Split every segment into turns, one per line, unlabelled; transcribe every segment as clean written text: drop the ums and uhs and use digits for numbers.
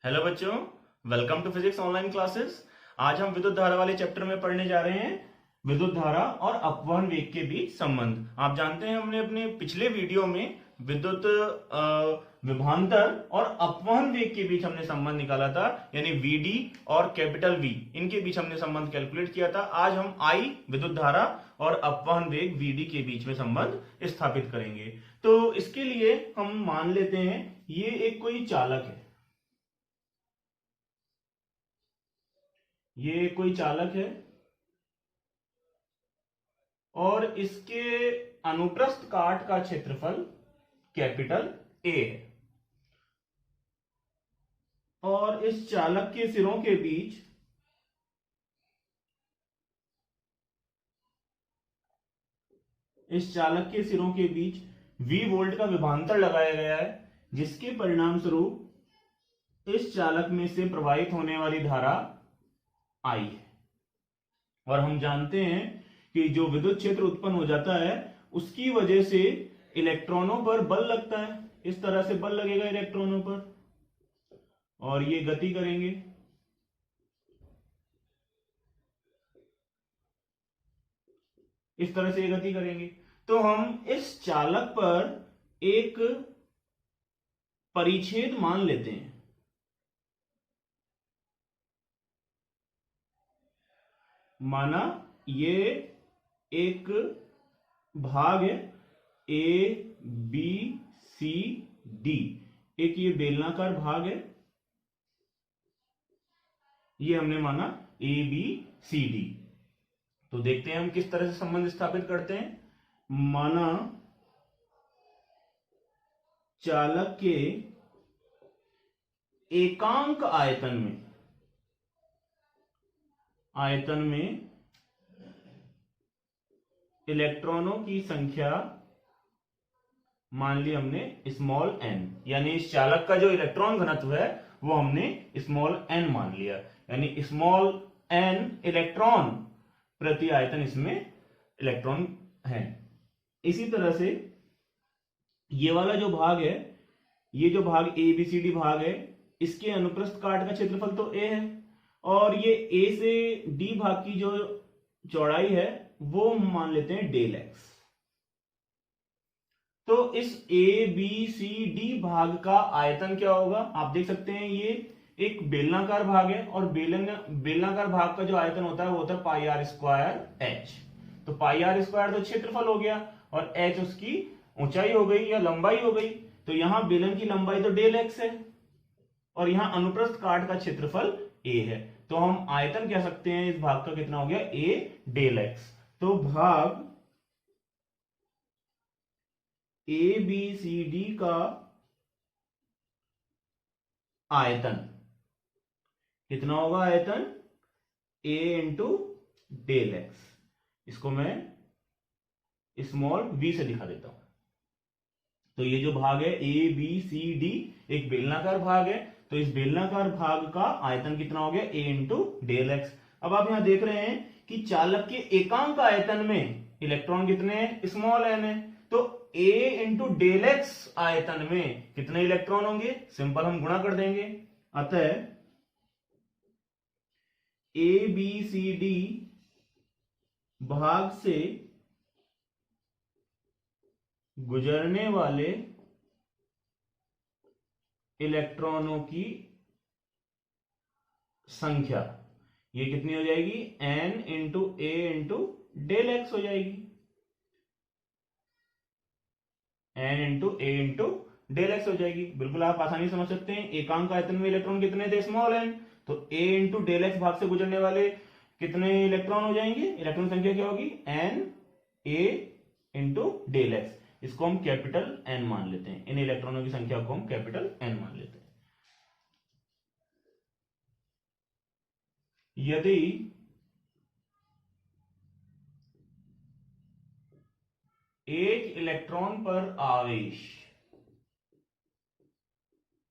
Hello बच्चों, welcome to physics online classes. आज हम विद्युत धारा वाले चैप्टर में पढ़ने जा रहे हैं विद्युत धारा और अपवहन वेग के बीच संबंध। आप जानते हैं हमने अपने पिछले वीडियो में विद्युत विभवांतर और अपवहन वेग के बीच हमने संबंध निकाला था, यानी वीडी और कैपिटल वी इनके बीच हमने संबंध कैलकुलेट किया था। आज हम आई विद्युत धारा और अपवहन वेग वीडी के बीच में संबंध स्थापित करेंगे। तो इसके लिए हम मान लेते हैं ये एक कोई चालक है, ये कोई चालक है और इसके अनुप्रस्थ काट का क्षेत्रफल कैपिटल ए है और इस चालक के सिरों के बीच V वोल्ट का विभवांतर लगाया गया है, जिसके परिणाम स्वरूप इस चालक में से प्रवाहित होने वाली धारा I है। और हम जानते हैं कि जो विद्युत क्षेत्र उत्पन्न हो जाता है उसकी वजह से इलेक्ट्रॉनों पर बल लगता है। इस तरह से बल लगेगा इलेक्ट्रॉनों पर और ये गति करेंगे। इस तरह से ये गति करेंगे। तो हम इस चालक पर एक परिच्छेद मान लेते हैं। माना ये एक भाग है ए बी सी डी, एक ये बेलनाकार भाग है, ये हमने माना ए बी सी डी। तो देखते हैं हम किस तरह से संबंध स्थापित करते हैं। माना चालक के एकांक आयतन में इलेक्ट्रॉनों की संख्या मान ली हमने स्मॉल n, यानी इस चालक का जो इलेक्ट्रॉन घनत्व है वो हमने स्मॉल n मान लिया, यानी स्मॉल n इलेक्ट्रॉन प्रति आयतन इसमें इलेक्ट्रॉन है। इसी तरह से ये वाला जो भाग है, ये जो भाग ए बी सी डी भाग है, इसके अनुप्रस्थ काट का क्षेत्रफल तो a है और ये a से d भाग की जो चौड़ाई है वो हम मान लेते हैं डेल x। तो इस ए बी सी डी भाग का आयतन क्या होगा, आप देख सकते हैं ये एक बेलनाकार भाग है और बेलनाकार भाग का जो आयतन होता है वो होता है पाई आर स्क्वायर एच। तो पाई आर स्क्वायर तो क्षेत्रफल हो गया और एच उसकी ऊंचाई हो गई या लंबाई हो गई। तो यहां बेलन की लंबाई तो डेल एक्स है और यहां अनुप्रस्थ काट का क्षेत्रफल ए है। तो हम आयतन कह सकते हैं इस भाग का कितना हो गया, ए डेल एक्स। तो भाग ए बी सी डी का आयतन कितना होगा, आयतन a इंटू डेल एक्स। इसको मैं स्मॉल v से दिखा देता हूं। तो ये जो भाग है ए बी सी डी एक बेलनाकार भाग है, तो इस बेलनाकार भाग का आयतन कितना हो गया, a इंटू डेल एक्स। अब आप यहां देख रहे हैं कि चालक के एकांक आयतन में इलेक्ट्रॉन कितने हैं, स्मॉल n है। तो a इंटू डेल एक्स आयतन में कितने इलेक्ट्रॉन होंगे, सिंपल हम गुणा कर देंगे। अतः ए बी सी डी भाग से गुजरने वाले इलेक्ट्रॉनों की संख्या ये कितनी हो जाएगी, n इंटू ए इंटू डेल एक्स हो जाएगी, n इंटू ए इंटू डेल एक्स हो जाएगी। बिल्कुल आप आसानी समझ सकते हैं। एकांक आयतन में इलेक्ट्रॉन कितने थे, स्मॉल n, तो a इंटू डेल एक्स भाग से गुजरने वाले कितने इलेक्ट्रॉन हो जाएंगे, इलेक्ट्रॉन संख्या क्या होगी, n a into del x. इसको हम कैपिटल N मान लेते हैं, इन इलेक्ट्रॉनों की संख्या को हम कैपिटल N मान लेते हैं। यदि एक इलेक्ट्रॉन पर आवेश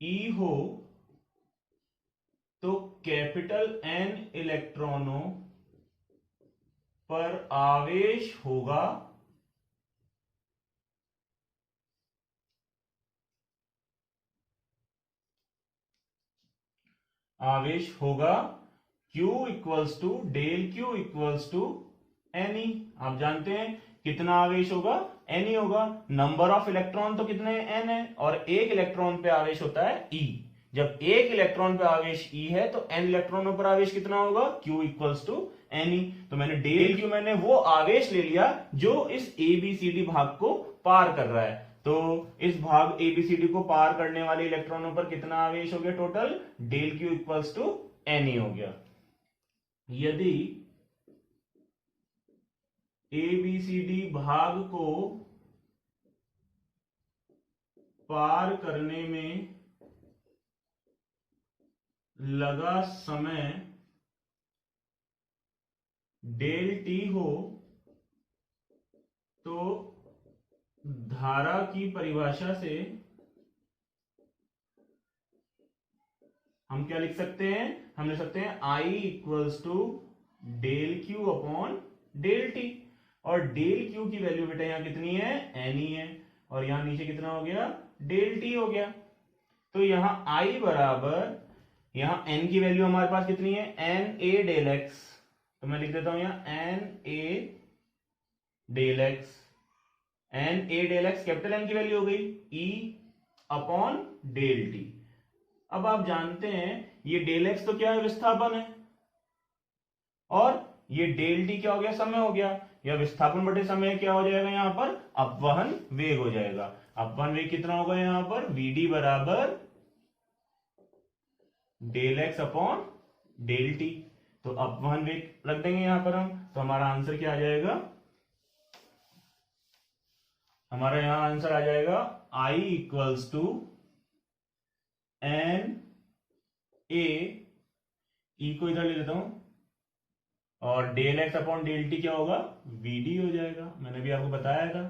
E हो तो कैपिटल N इलेक्ट्रॉनों पर आवेश होगा आवेश होगा Q equals to del Q equals to Ne। आप जानते हैं कितना आवेश होगा, Ne होगा। नंबर ऑफ इलेक्ट्रॉन तो कितने N है, और एक इलेक्ट्रॉन पे आवेश होता है E। जब एक इलेक्ट्रॉन पे आवेश E है तो N इलेक्ट्रॉनों पर आवेश कितना होगा, Q इक्वल्स टू Ne। तो मैंने डेल Q, मैंने वो आवेश ले लिया जो इस ABCD भाग को पार कर रहा है। तो इस भाग ABCD को पार करने वाले इलेक्ट्रॉनों पर कितना आवेश हो गया total, del Q equals to Ne हो गया। यदि ABCD भाग को पार करने में लगा समय डेल T हो तो धारा की परिभाषा से हम क्या लिख सकते हैं, हम लिख सकते हैं I equals to del Q upon del T। और डेल Q की वैल्यू बेटा यहां कितनी है, Ne है, और यहां नीचे कितना हो गया, डेल T हो गया। तो यहां I बराबर, यहां N की वैल्यू हमारे पास कितनी है, Na डेल X। तो मैं लिख देता हूं यहां Na del X। Na del X capital N की वैल्यू हो गई E अपॉन डेल T। अब आप जानते हैं ये डेल X तो क्या है, विस्थापन है, और ये डेल T क्या हो गया, समय हो गया। या विस्थापन बटे समय क्या हो जाएगा, यहां पर अपवहन वेग हो जाएगा। अपवहन वेग कितना होगा यहां पर, Vd बराबर del X upon del T। तो अपवहन वेग रख देंगे यहां पर हम, तो हमारा आंसर क्या आ जाएगा, हमारा यहां आंसर आ जाएगा I equals to Na, E को इधर ले लेता हूं, और del X upon del T क्या होगा, Vd हो जाएगा। मैंने भी आपको बताया था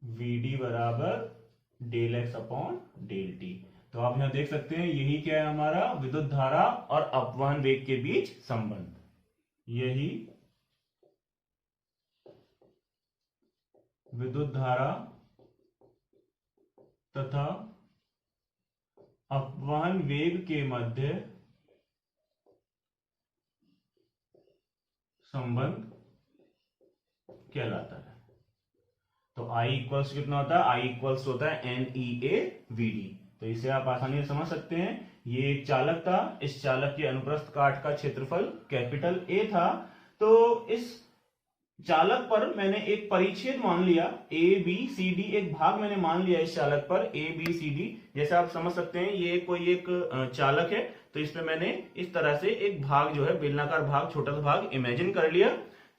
Vd बराबर del X upon del T। तो आप यहां देख सकते हैं यही क्या है हमारा विद्युत धारा और अपवहन वेग के बीच संबंध। यही विद्युत धारा तथा अपवहन वेग के मध्य संबंध कहलाता है। तो I इक्वल्स कितना होता है, I इक्वल्स होता है NeAVd। तो इसे आप आसानी से समझ सकते हैं, ये एक चालक था, इस चालक के अनुप्रस्थ काट का क्षेत्रफल कैपिटल A था। तो इस चालक पर मैंने एक परिच्छेद मान लिया, ABCD एक भाग मैंने मान लिया इस चालक पर ABCD। जैसे आप समझ सकते हैं ये कोई एक चालक है, तो इसमें मैंने इस तरह से एक भाग जो है, बेलनाकार भाग, छोटा सा भाग इमेजिन कर लिया।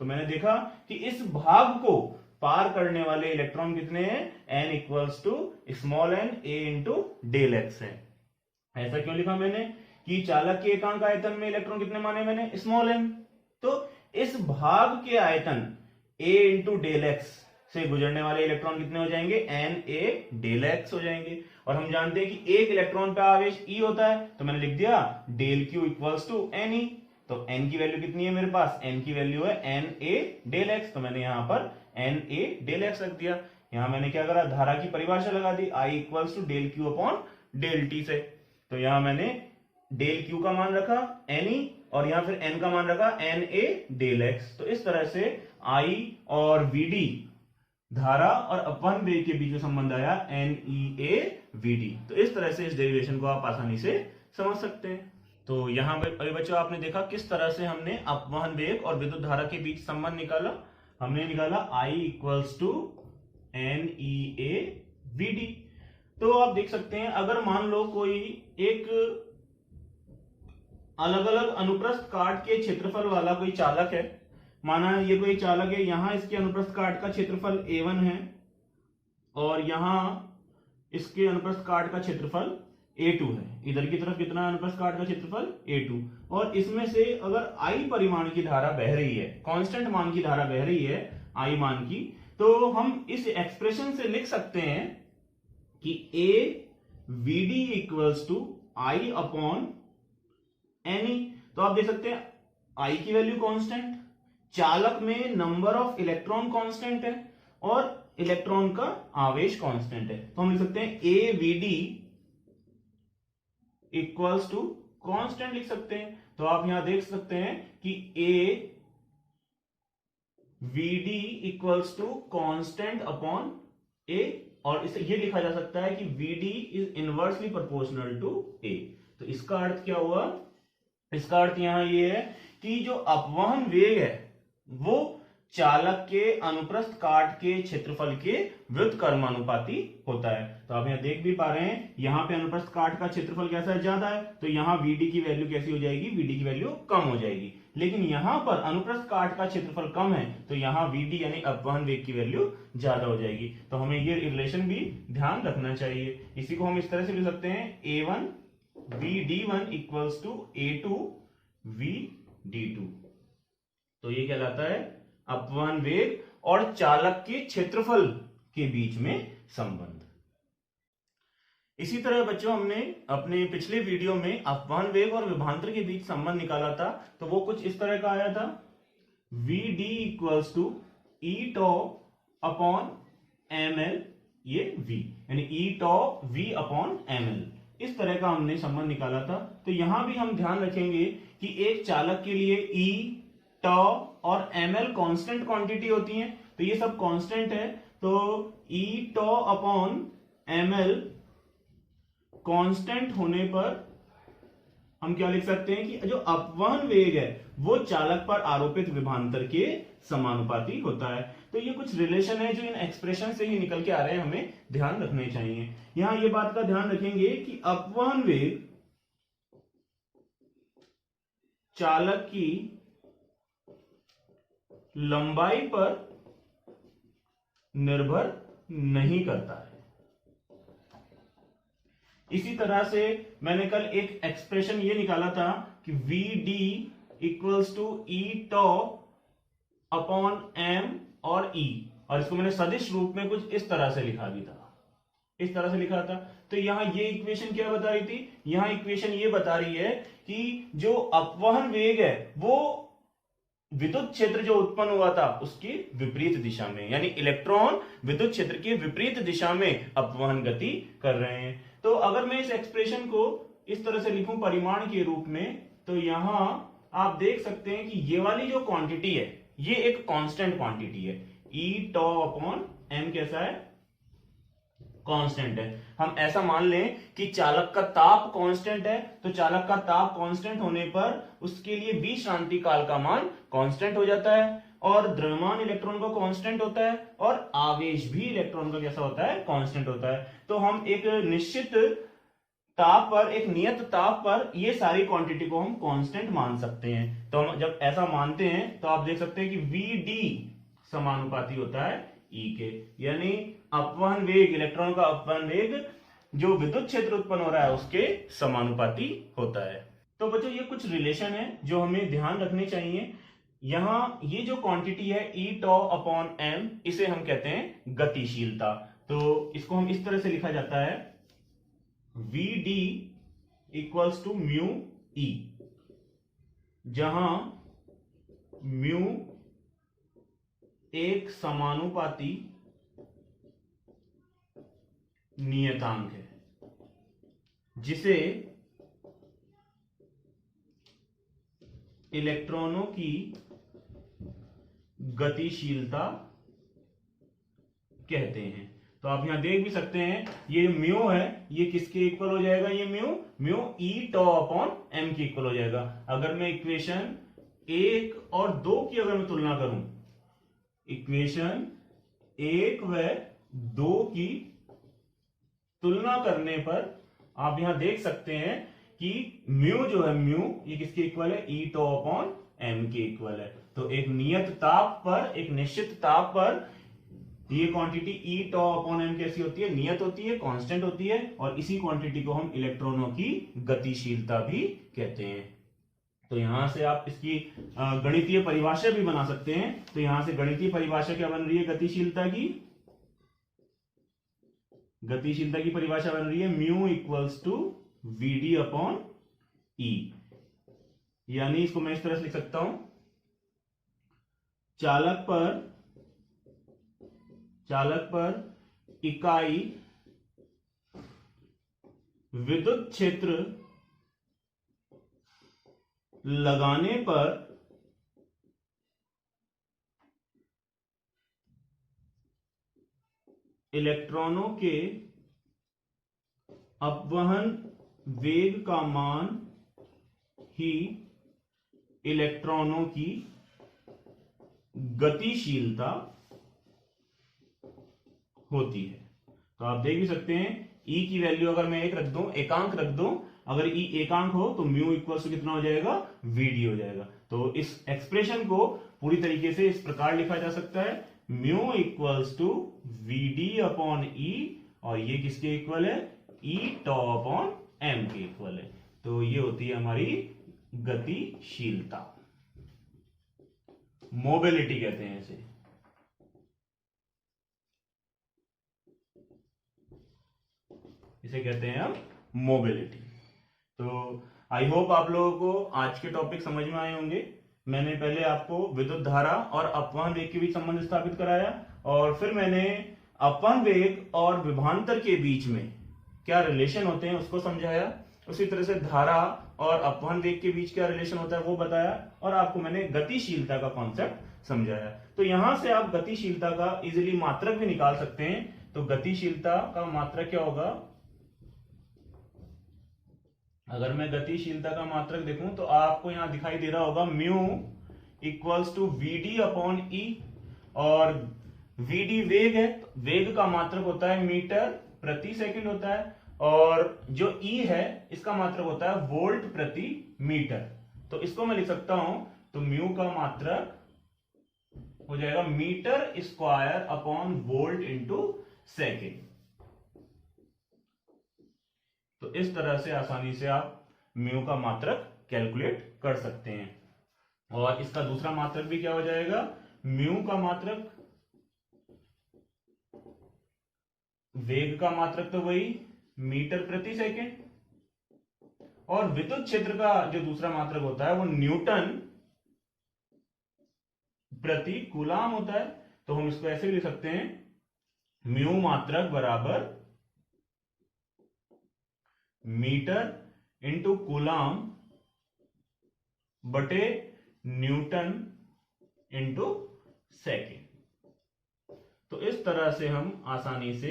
तो मैंने देखा कि इस भाग को पार करने वाले इलेक्ट्रॉन कितने हैं, n equals to small n A into del X है। ऐसा क्यों लिखा मैंने, कि चालक के एकांक आयतन में इलेक्ट्रॉन कितने माने मैंने, स्मॉल n। तो इस भाग के आयतन A इंटू डेल X से गुजरने वाले इलेक्ट्रॉन कितने हो जाएंगे, Na डेल X हो जाएंगे। और हम जानते हैं कि एक इलेक्ट्रॉन का आवेश E होता है, तो मैंने लिख दिया del Q equals to Ne। तो n की वैल्यू कितनी है मेरे पास, n की वैल्यू है Na डेल X। तो मैंने यहां पर Na डेल X रख दिया। यहां मैंने क्या करा, धारा की परिभाषा लगा दी I equals to del Q upon del T से। तो यहां मैंने डेल Q का मान रखा Ne, और यहां फिर n का मान रखा Na डेल X। तो इस तरह से I और Vd धारा और अपवहन वेग के बीच में संबंध आया NeAVd। तो इस तरह से इस डेरिवेशन को आप आसानी से समझ सकते हैं। तो यहां अभी बच्चों आपने देखा किस तरह से हमने अपवहन वेग और विद्युत धारा के बीच संबंध निकाला। हमने निकाला I इक्वल्स टू NeAVd। तो आप देख सकते हैं अगर मान लो कोई एक अलग अलग अनुप्रस्थ काट के क्षेत्रफल वाला कोई चालक है, माना ये कोई चालक है, यहां इसके अनुप्रस्थ काट का क्षेत्रफल A1 है, और यहां इसके अनुप्रस्थ काट का क्षेत्रफल A2 है। इधर की तरफ कितना अनुप्रस्थ काट का क्षेत्रफल A2, और इसमें से अगर I परिमाण की धारा बह रही है, कांस्टेंट मान की धारा बह रही है I मान की, तो हम इस एक्सप्रेशन से लिख सकते हैं कि AVd equals to I upon Ne। तो आप देख सकते हैं I की वैल्यू कांस्टेंट, चालक में नंबर ऑफ इलेक्ट्रॉन कांस्टेंट है, और इलेक्ट्रॉन का आवेश कांस्टेंट है। तो हम लिख सकते हैं AVd इक्वल्स टू कांस्टेंट लिख सकते हैं। तो आप यहां देख सकते हैं कि A VD equals to constant upon A, और इसे ये लिखा जा सकता है कि VD is inversely proportional to A. तो इसका अर्थ क्या हुआ? इसका अर्थ यहां ये है कि जो अपवहन वेग है वो चालक के अनुप्रस्थ काट के क्षेत्रफल के व्युत्क्रमानुपाती होता है। तो आप यहां देख भी पा रहे हैं, यहां पे अनुप्रस्थ काट का क्षेत्रफल कैसा है? ज्यादा है, तो यहां VD की वैल्यू कैसी हो जाएगी? VD की वैल्यू कम हो जाएगी। लेकिन यहां पर अनुप्रस्थ काट का क्षेत्रफल कम है, तो यहां VD यानी अपवहन वेग की वैल्यू ज्यादा हो जाएगी। तो हमें ये रिलेशन भी ध्यान रखना चाहिए। इसी को हम इस तरह से लिख सकते हैं, A1 VD1 equals to A2 VD2। तो ये कहलाता है अपवहन वेग और चालक के क्षेत्रफल के बीच में संबंध। इसी तरह बच्चों, हमने अपने पिछले वीडियो में अपवहन वेग और विभवांतर के बीच संबंध निकाला था। तो वो कुछ इस तरह का आया था, VD equals to E tau upon ML, ये V यानी E tau V upon ML, इस तरह का हमने संबंध निकाला था। तो यहां भी हम ध्यान रखेंगे कि एक चालक के लिए E टॉ और ML कांस्टेंट क्वांटिटी होती हैं, तो ये सब कांस्टेंट है। तो E tau upon ML constant होने पर हम क्या लिख सकते हैं कि जो अपवहन वेग है वो चालक पर आरोपित विभवांतर के समानुपाती होता है। तो ये कुछ रिलेशन है जो इन एक्सप्रेशन से ही निकल के आ रहे हैं, हमें ध्यान रखने चाहिए। यहां ये बात का ध्यान रखेंगे कि अपवहन वेग चालक की लंबाई पर निर्भर नहीं करता है। इसी तरह से मैंने कल एक एक्सप्रेशन ये निकाला था कि VD equals to E tau upon M और E, और इसको मैंने सदिश रूप में कुछ इस तरह से लिखा भी था, इस तरह से लिखा था। तो यहां ये इक्वेशन क्या बता रही थी? यहां इक्वेशन ये बता रही है कि जो अपवहन वेग है वो विद्युत क्षेत्र जो उत्पन्न हुआ था उसकी विपरीत दिशा में, यानी इलेक्ट्रॉन विद्युत क्षेत्र के विपरीत दिशा में अपवहन गति कर रहे हैं। तो अगर मैं इस एक्सप्रेशन को इस तरह से लिखूं परिमाण के रूप में, तो यहां आप देख सकते हैं कि ये वाली जो क्वांटिटी है ये एक कांस्टेंट क्वांटिटी है। E टॉ अपॉन M कैसा है? कांस्टेंट है। हम ऐसा मान लें कि चालक का ताप कांस्टेंट है, तो चालक का ताप कांस्टेंट होने पर उसके लिए विश्रांति काल का मान कांस्टेंट हो जाता है, और द्रव्यमान इलेक्ट्रॉन का कांस्टेंट होता है, और आवेश भी इलेक्ट्रॉन का कैसा होता है? कांस्टेंट होता है। तो हम एक निश्चित ताप पर, एक नियत ताप पर ये सारी क्वांटिटी को हम कांस्टेंट मान सकते हैं। तो हम जब ऐसा मानते हैं तो आप देख सकते हैं कि VD समानुपाती होता है E के, यानी अपवहन वेग, इलेक्ट्रॉन का अपवहन वेग जो विद्युत क्षेत्र उत्पन्न हो रहा है उसके समानुपाती होता है। तो बच्चों ये कुछ रिलेशन है जो हमें ध्यान रखने चाहिए। यहां ये जो क्वांटिटी है E टॉ अपॉन M, इसे हम कहते हैं गतिशीलता। तो इसको हम इस तरह से लिखा जाता है, VD equals to mu E, जहां म्यू एक समानुपाती नियतांक है जिसे इलेक्ट्रॉनों की गतिशीलता कहते हैं। तो आप यहां देख भी सकते हैं, ये म्यू है ये किसके इक्वल हो जाएगा? ये mu E tau upon M के इक्वल हो जाएगा। अगर मैं इक्वेशन 1 और 2 की अगर मैं तुलना करूं, इक्वेशन 1 व 2 की तुलना करने पर आप यहां देख सकते हैं कि म्यू जो है, म्यू ये किसके इक्वल है? E टॉ अपॉन M के इक्वल है। तो एक नियत ताप पर, एक निश्चित ताप पर ये quantity E tau upon M कैसी होती है? नियत होती है, कांस्टेंट होती है, और इसी क्वांटिटी को हम इलेक्ट्रॉनों की गतिशीलता भी कहते हैं। तो यहां से आप इसकी गणितीय परिभाषा भी बना सकते हैं। तो यहां से गणितीय परिभाषा क्या बन रही है गतिशीलता की? गतिशीलता की परिभाषा बन रही है mu equals to VD upon E, यानी इसको मैं इस तरह से लिख सकता हूं, चालक पर इकाई विद्युत क्षेत्र लगाने पर इलेक्ट्रॉनों के अपवहन वेग का मान ही इलेक्ट्रॉनों की गतिशीलता होती है। तो आप देख भी सकते हैं E की वैल्यू अगर मैं एक रख दूं, एकांक रख दूं, अगर E एकांक हो तो म्यू इक्वल टू कितना हो जाएगा, VD हो जाएगा। तो इस एक्सप्रेशन को पूरी तरीके से इस प्रकार लिखा जा सकता है, mu equals to VD upon E, और ये किसके इक्वल है, E टॉ अपॉन M के इक्वल है। तो ये होती है हमारी गतिशीलता, मोबिलिटी कहते हैं इसे। इसे कहते हैं हम मोबिलिटी। तो आई होप आप लोगों को आज के टॉपिक समझ में आए होंगे। मैंने पहले आपको विद्युत धारा और अपवहन वेग के बीच संबंध स्थापित कराया, और फिर मैंने अपवहन वेग और विभवांतर के बीच में क्या रिलेशन होते हैं उसको समझाया। उसी तरह से धारा और अपवहन वेग के बीच क्या रिलेशन होता है वो बताया, और आपको मैंने गतिशीलता का कॉन्सेप्ट समझाया। तो यहां से आप गतिशीलता का इजीली मात्रक भी निकाल सकते हैं। तो गतिशीलता का मात्रक क्या होगा, अगर मैं गतिशीलता का मात्रक देखूं तो आपको यहां दिखाई दे रहा होगा mu equals to VD upon E, और VD वेग है, वेग का मात्रक होता है मीटर प्रति सेकंड होता है, और जो E है इसका मात्रक होता है वोल्ट प्रति मीटर। तो इसको मैं लिख सकता हूं, तो म्यू का मात्रक हो जाएगा metre square upon volt into second. तो इस तरह से आसानी से आप म्यू का मात्रक कैलकुलेट कर सकते हैं। और इसका दूसरा मात्रक भी क्या हो जाएगा, म्यू का मात्रक, वेग का मात्रक तो वही मीटर प्रति सेकेंड, और विद्युत क्षेत्र का जो दूसरा मात्रक होता है वो न्यूटन प्रति कूलाम होता है। तो हम इसको ऐसे भी लिख सकते हैं, म्यू मात्रक बराबर मीटर इंटू कूलाम बटे न्यूटन इंटू सेकेंड। तो इस तरह से हम आसानी से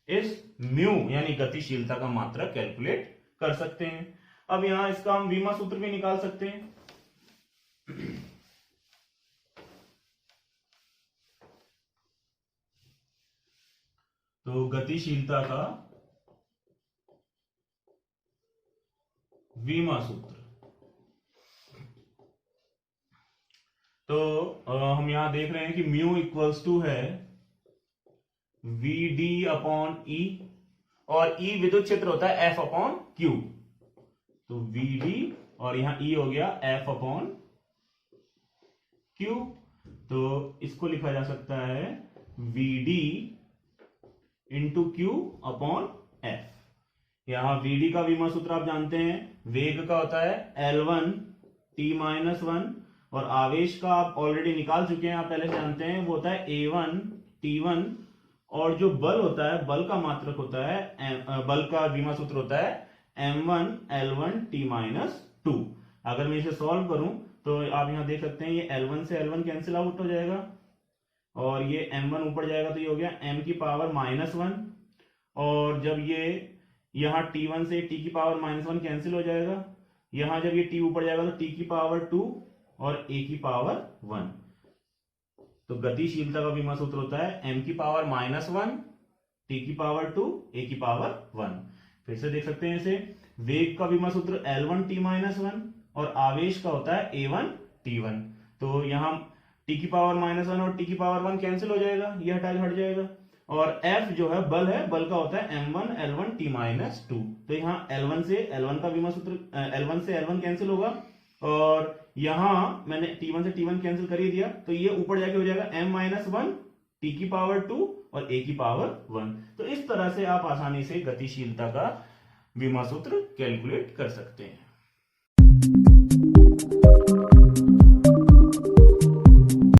इस म्यू यानी गतिशीलता का मात्रक कैलकुलेट कर सकते हैं। अब यहां इसका हम वीमा सूत्र भी निकाल सकते हैं। तो गतिशीलता का वीमा सूत्र, तो हम यहां देख रहे हैं कि म्यू इक्वल्स टू है VD अपॉन E, और E विद्युत क्षेत्र होता है F अपॉन Q। तो VD और यहां E हो गया F अपॉन Q। तो इसको लिखा जा सकता है VD into Q upon F। यहां VD का वीमा सूत्र आप जानते हैं, वेग का होता है L1 T-1, और आवेश का आप ऑलरेडी निकाल चुके हैं, आप पहले जानते हैं, वो होता है A1 T1, और जो बल होता है, बल का मात्रक होता है, बल का वीमा सूत्र होता है M1 L1 T-2। अगर मैं इसे सॉल्व करूं तो आप यहां देख सकते हैं ये L1 से L1 कैंसिल आउट हो जाएगा, और ये M1 ऊपर जाएगा तो ये हो गया M की पावर -1, और जब ये यहां T1 से T की पावर -1 कैंसिल हो जाएगा, यहां जब ये T ऊपर जाएगा तो T की पावर 2 और A की पावर 1। तो गतिशीलता का वीमा सूत्र होता है M की पावर -1, T की पावर 2, A की पावर 1। फिर से देख सकते हैं इसे, वेग का वीमा सूत्र L1 T-1, और आवेश का होता है A1 T1। तो यहां T की पावर -1 और T की पावर 1 कैंसिल हो जाएगा, यह हट जाएगा, और F जो है बल है, बल का होता है M1 L1 T-2। तो यहाँ L1 से L1 का वीमा सूत्र, L1 से L1 कैंसिल होगा, और यहां मैंने T1 से T1 कैंसिल कर ही दिया, तो ये ऊपर जाके हो जाएगा M-1 T की पावर 2 और A की पावर 1। तो इस तरह से आप आसानी से गतिशीलता का वीमा सूत्र कैलकुलेट कर सकते हैं।